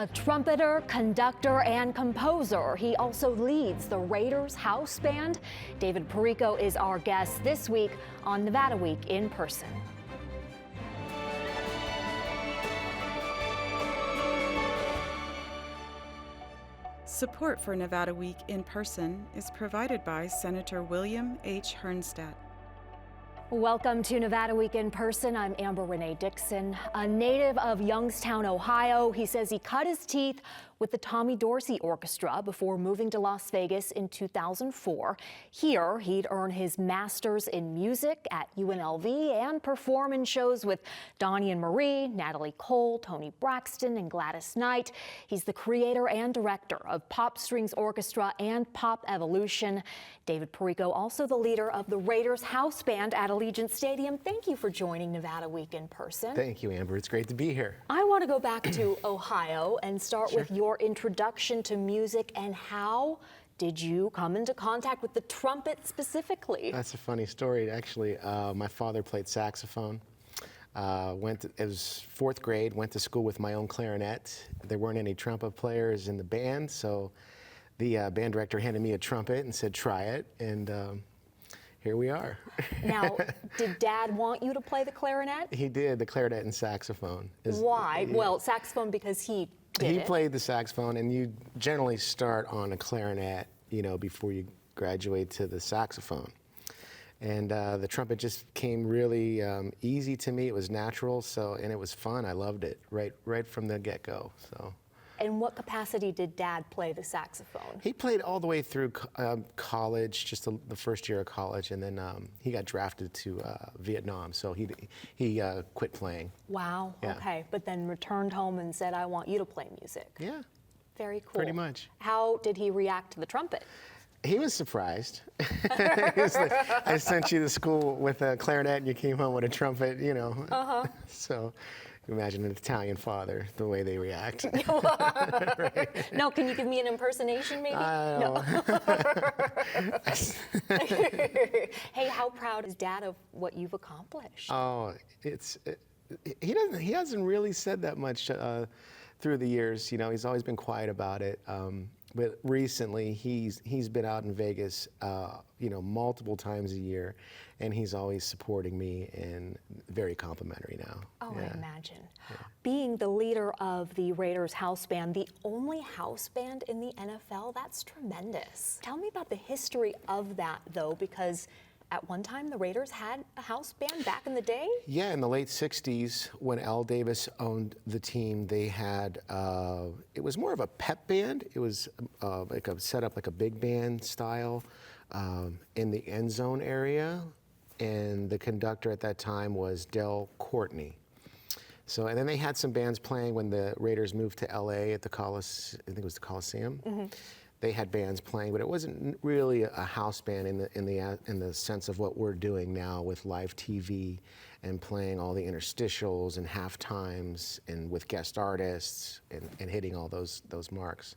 A trumpeter, conductor, and composer. He also leads the Raiders house band. David Perrico is our guest this week on Nevada Week in Person. Support for Nevada Week in Person is provided by Senator William H. Hernstadt. Welcome to Nevada Week in Person. I'm Amber Renee Dixon. A native of Youngstown, Ohio, he says he cut his teeth with the Tommy Dorsey Orchestra before moving to Las Vegas in 2004. Here, he'd earn his master's in music at UNLV and perform in shows with Donny and Marie, Natalie Cole, Toni Braxton, and Gladys Knight. He's the creator and director of Pop Strings Orchestra and Pop Evolution. David Perrico, also the leader of the Raiders house band at Allegiant Stadium. Thank you for joining Nevada Week in Person. Thank you, Amber. It's great to be here. I want to go back to Ohio and start Sure. with your introduction to music and how did you come into contact with the trumpet specifically? That's a funny story, actually. My father played saxophone. It was fourth grade, went to school with my own clarinet. There weren't any trumpet players in the band, so the band director handed me a trumpet and said, try it, and here we are. Now, did Dad want you to play the clarinet? He did, the clarinet and saxophone. Why? Well, saxophone because he did it. Played the saxophone, and you generally start on a clarinet, before you graduate to the saxophone. And the trumpet just came really easy to me. It was natural, and it was fun. I loved it right from the get-go. So. In what capacity did Dad play the saxophone? He played all the way through college, just the first year of college, and then he got drafted to Vietnam, so he quit playing. Wow, Yeah. Okay, but then returned home and said, I want you to play music. Yeah. Very cool. Pretty much. How did he react to the trumpet? He was surprised. He was like, I sent you to school with a clarinet and you came home with a trumpet, Uh-huh. So imagine an Italian father, the way they react. Right. No, can you give me an impersonation maybe? No. Hey, how proud is Dad of what you've accomplished? Oh, he hasn't really said that much through the years. He's always been quiet about it. But recently, he's been out in Vegas, multiple times a year, and he's always supporting me and very complimentary now. Oh, Yeah. I imagine. Yeah. Being the leader of the Raiders house band, the only house band in the NFL, that's tremendous. Tell me about the history of that, though, because at one time the Raiders had a house band back in the day? Yeah, in the late 60s, when Al Davis owned the team, they had, it was more of a pep band. It was set up like a big band style in the end zone area. And the conductor at that time was Del Courtney. And then they had some bands playing when the Raiders moved to LA at the I think it was the Coliseum. Mm-hmm. They had bands playing, but it wasn't really a house band in the sense of what we're doing now with live TV and playing all the interstitials and half times and with guest artists and hitting all those marks.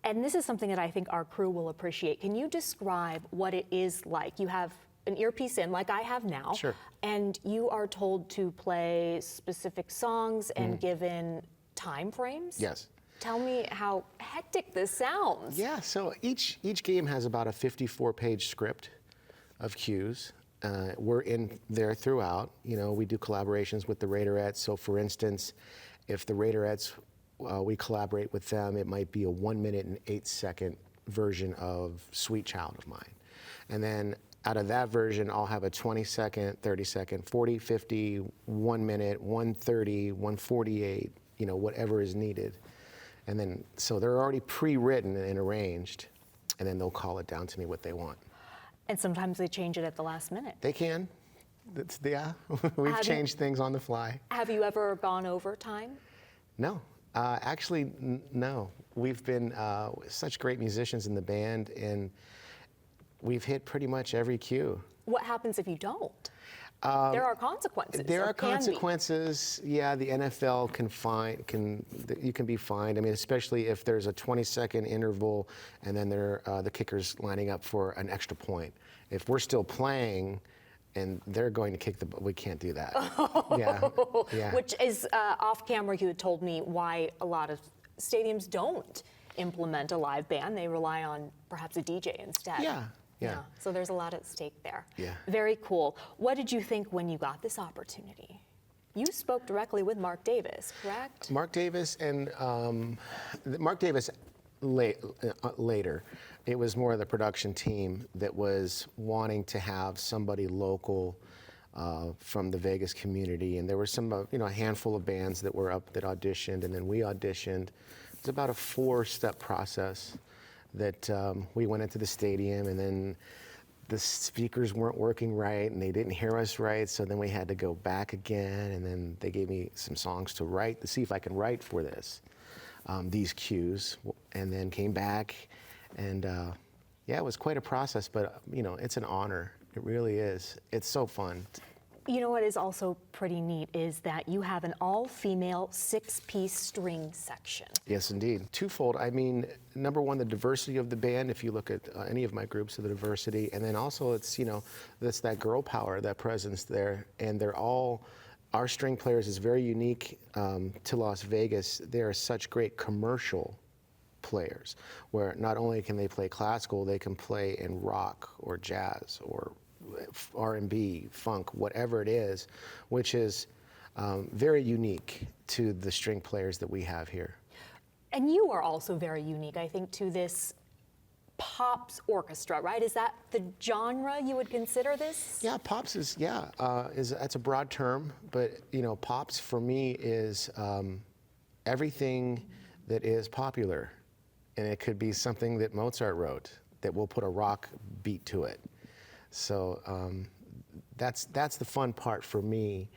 And this is something that I think our crew will appreciate. Can you describe what it is like? You have an earpiece in, like I have now, Sure. And you are told to play specific songs and given time frames? Yes. Tell me how hectic this sounds. Yeah, so each game has about a 54-page script of cues. We're in there throughout. We do collaborations with the Raiderettes. So for instance, if the Raiderettes, we collaborate with them, it might be a 1 minute and 8 second version of Sweet Child of Mine. And then out of that version, I'll have a 20-second, 30-second, 40, 50, 1 minute, 130, 148, whatever is needed. And then, so they're already pre-written and arranged, and then they'll call it down to me what they want. And sometimes they change it at the last minute. They can. We've changed things on the fly. Have you ever gone over time? No. Actually, no. We've been such great musicians in the band, and we've hit pretty much every cue. What happens if you don't? There are consequences. There are consequences. Yeah, the NFL you can be fined. I mean, especially if there's a 20-second interval and then the kicker's lining up for an extra point. If we're still playing and they're going to kick the ball. We can't do that. Yeah. Which is off camera. You had told me why a lot of stadiums don't implement a live band. They rely on perhaps a DJ instead. Yeah. So there's a lot at stake there. Yeah. Very cool. What did you think when you got this opportunity? You spoke directly with Mark Davis, correct? Mark Davis and Mark Davis later. It was more of the production team that was wanting to have somebody local from the Vegas community, and there were some, a handful of bands that were up that auditioned, and then we auditioned. It's about a 4-step process that we went into the stadium, and then the speakers weren't working right, and they didn't hear us right, so then we had to go back again, and then they gave me some songs to write to see if I can write for these cues, and then came back, and yeah, it was quite a process, but it's an honor. It really is. It's so fun. You know what is also pretty neat is that you have an all-female 6-piece string section. Yes, indeed. Twofold. I mean, number one, the diversity of the band, if you look at any of my groups, of the diversity, and then also it's, that's that girl power, that presence there, and they're all, our string players is very unique to Las Vegas. They are such great commercial players, where not only can they play classical, they can play in rock or jazz or R&B, funk, whatever it is, which is very unique to the string players that we have here. And you are also very unique, I think, to this pops orchestra, right? Is that the genre you would consider this? Yeah, pops is that's a broad term, but pops for me is everything that is popular, and it could be something that Mozart wrote that will put a rock beat to it. So that's the fun part for me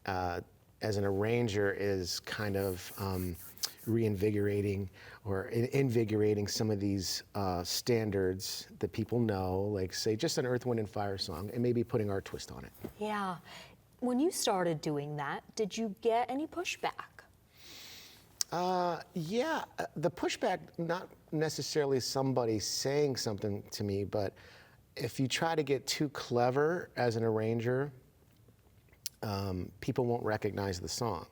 as an arranger, is kind of reinvigorating or invigorating some of these standards that people know, like say just an Earth, Wind and Fire song, and maybe putting our twist on it. Yeah. When you started doing that, did you get any pushback? Yeah, the pushback, not necessarily somebody saying something to me, but if you try to get too clever as an arranger, people won't recognize the song.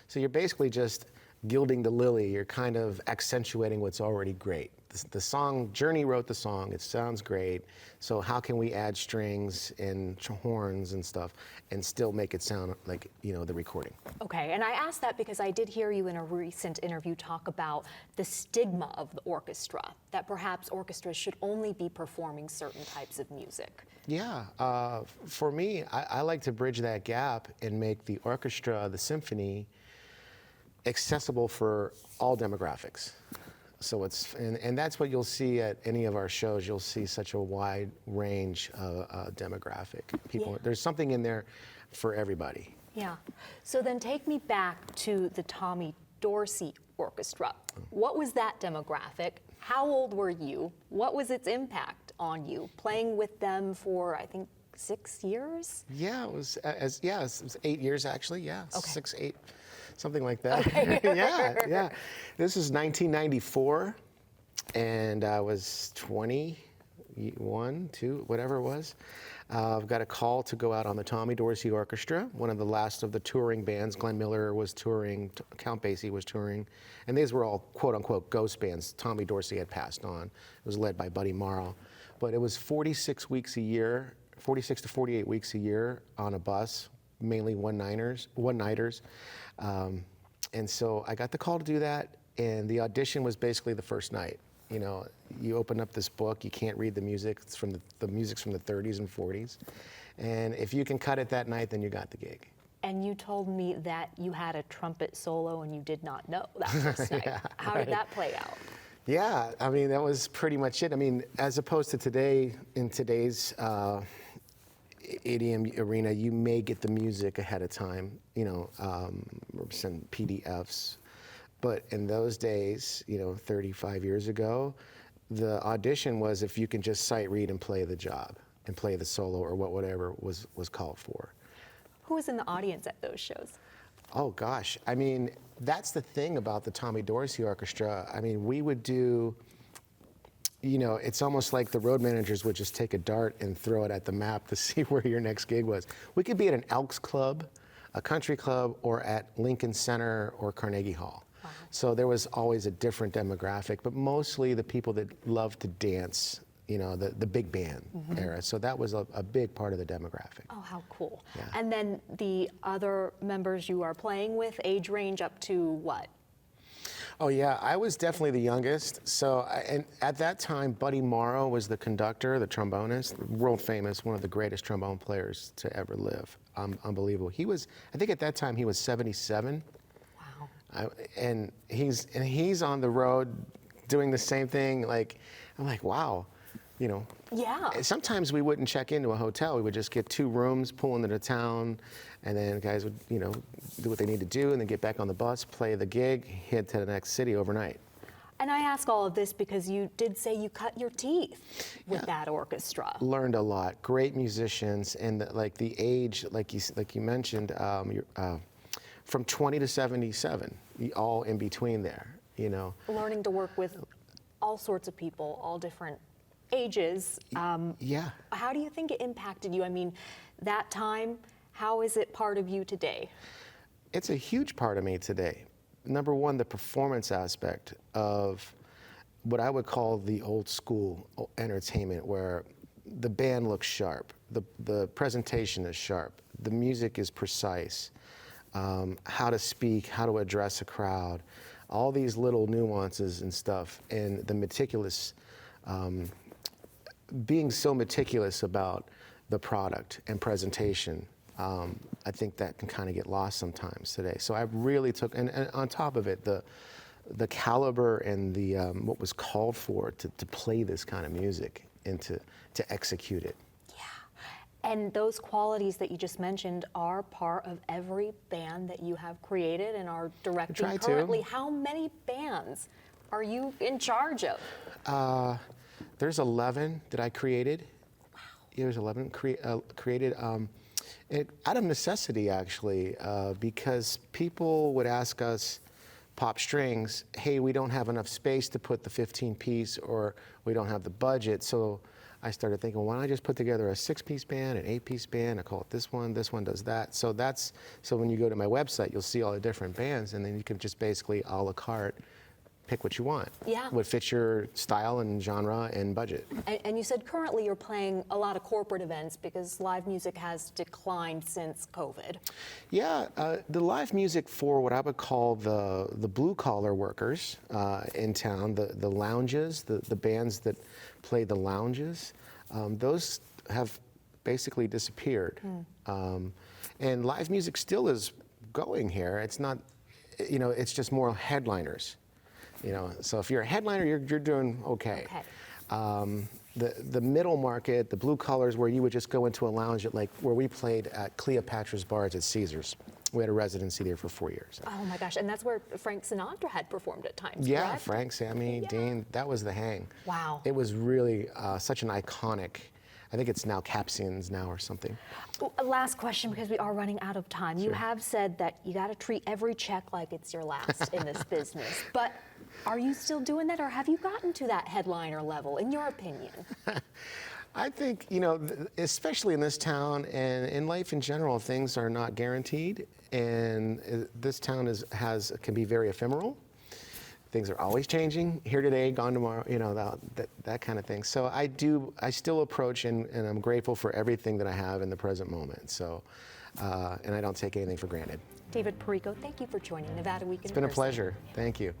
So you're basically just gilding the lily. You're kind of accentuating what's already great. The song, Journey wrote the song, it sounds great, so how can we add strings and horns and stuff and still make it sound like, the recording? Okay, and I asked that because I did hear you in a recent interview talk about the stigma of the orchestra, that perhaps orchestras should only be performing certain types of music. Yeah, for me, I like to bridge that gap and make the orchestra, the symphony, accessible for all demographics. So and that's what you'll see at any of our shows. You'll see such a wide range of demographic people. Yeah. There's something in there for everybody. Yeah. So then take me back to the Tommy Dorsey Orchestra. What was that demographic? How old were you? What was its impact on you playing with them for, I think, 6 years? Yeah, it was it was 8 years actually. Yeah, okay. 6, 8. Something like that. Okay. Yeah. This is 1994, and I was 21, 2, whatever it was. I've got a call to go out on the Tommy Dorsey Orchestra, one of the last of the touring bands. Glenn Miller was touring, Count Basie was touring, and these were all quote-unquote ghost bands. Tommy Dorsey had passed on. It was led by Buddy Morrow. But it was 46 weeks a year, 46 to 48 weeks a year on a bus, mainly one-nighters. And so I got the call to do that, and the audition was basically the first night. You open up this book, you can't read the music. It's from the music's from the 30s and 40s. And if you can cut it that night, then you got the gig. And you told me that you had a trumpet solo and you did not know that first night. Yeah, How did that play out? Yeah, I mean, that was pretty much it. I mean, as opposed to today, in today's EDM arena, you may get the music ahead of time, send PDFs. But in those days, 35 years ago, the audition was if you can just sight read and play the job and play the solo or whatever was called for. Who was in the audience at those shows? Oh gosh, I mean, that's the thing about the Tommy Dorsey Orchestra. I mean, we would do, it's almost like the road managers would just take a dart and throw it at the map to see where your next gig was. We could be at an Elks Club, a country club, or at Lincoln Center or Carnegie Hall. So there was always a different demographic, but mostly the people that love to dance, you know, the big band era. So that was a big part of the demographic. Oh, how cool. Yeah. And then the other members you are playing with, age range up to what? Oh yeah, I was definitely the youngest. So, and at that time, Buddy Morrow was the conductor, the trombonist, world famous, one of the greatest trombone players to ever live. Unbelievable. He was, I think at that time he was 77. Wow. And he's on the road doing the same thing. Like, I'm like, wow, you know. Yeah. Sometimes we wouldn't check into a hotel. We would just get 2 rooms, pull into the town, and then guys would, you know, do what they need to do, and then get back on the bus, play the gig, head to the next city overnight. And I ask all of this because you did say you cut your teeth with that orchestra. Learned a lot. Great musicians, and the age, like you mentioned, from 20 to 77, all in between there, you know. Learning to work with all sorts of people, all different ages. Yeah. How do you think it impacted you? I mean, that time, how is it part of you today? It's a huge part of me today. Number one, the performance aspect of what I would call the old school entertainment, where the band looks sharp, the presentation is sharp, the music is precise, how to speak, how to address a crowd, all these little nuances and stuff, and the meticulous, being so meticulous about the product and presentation. I think that can kind of get lost sometimes today. So I really took, and on top of it, the caliber and the what was called for to play this kind of music and to execute it. Yeah, and those qualities that you just mentioned are part of every band that you have created and are directing currently. How many bands are you in charge of? There's 11 that I created. Wow. There's 11 created. Out of necessity, actually, because people would ask us, Pop Strings, hey, we don't have enough space to put the 15-piece, or we don't have the budget. So I started thinking, why don't I just put together a 6-piece band, an 8-piece band? I call it this one does that. So when you go to my website, you'll see all the different bands, and then you can just basically a la carte pick what you want. Yeah. What fits your style and genre and budget. And you said currently you're playing a lot of corporate events because live music has declined since COVID. Yeah, the live music for what I would call the blue-collar workers in town, the lounges, the bands that play the lounges, those have basically disappeared. And live music still is going here. It's not, you know, it's just more headliners. You know, so if you're a headliner, you're doing okay. The middle market, the blue collars, where you would just go into a lounge at, like where we played at Cleopatra's Bars at Caesars. We had a residency there for 4 years. Oh my gosh, and that's where Frank Sinatra had performed at times, Yeah, correct? Frank, Sammy, Dean, that was the hang. Wow. It was really such an iconic, I think it's now Capsians now or something. Last question, because we are running out of time. Sure. You have said that you got to treat every check like it's your last in this business, but are you still doing that, or have you gotten to that headliner level, in your opinion? I think, you know, especially in this town and in life in general, things are not guaranteed, and this town can be very ephemeral. Things are always changing, here today, gone tomorrow, you know, that kind of thing. So I still approach, and I'm grateful for everything that I have in the present moment. So, and I don't take anything for granted. David Perrico, thank you for joining Nevada Week in Person. It's been a pleasure. Thank you.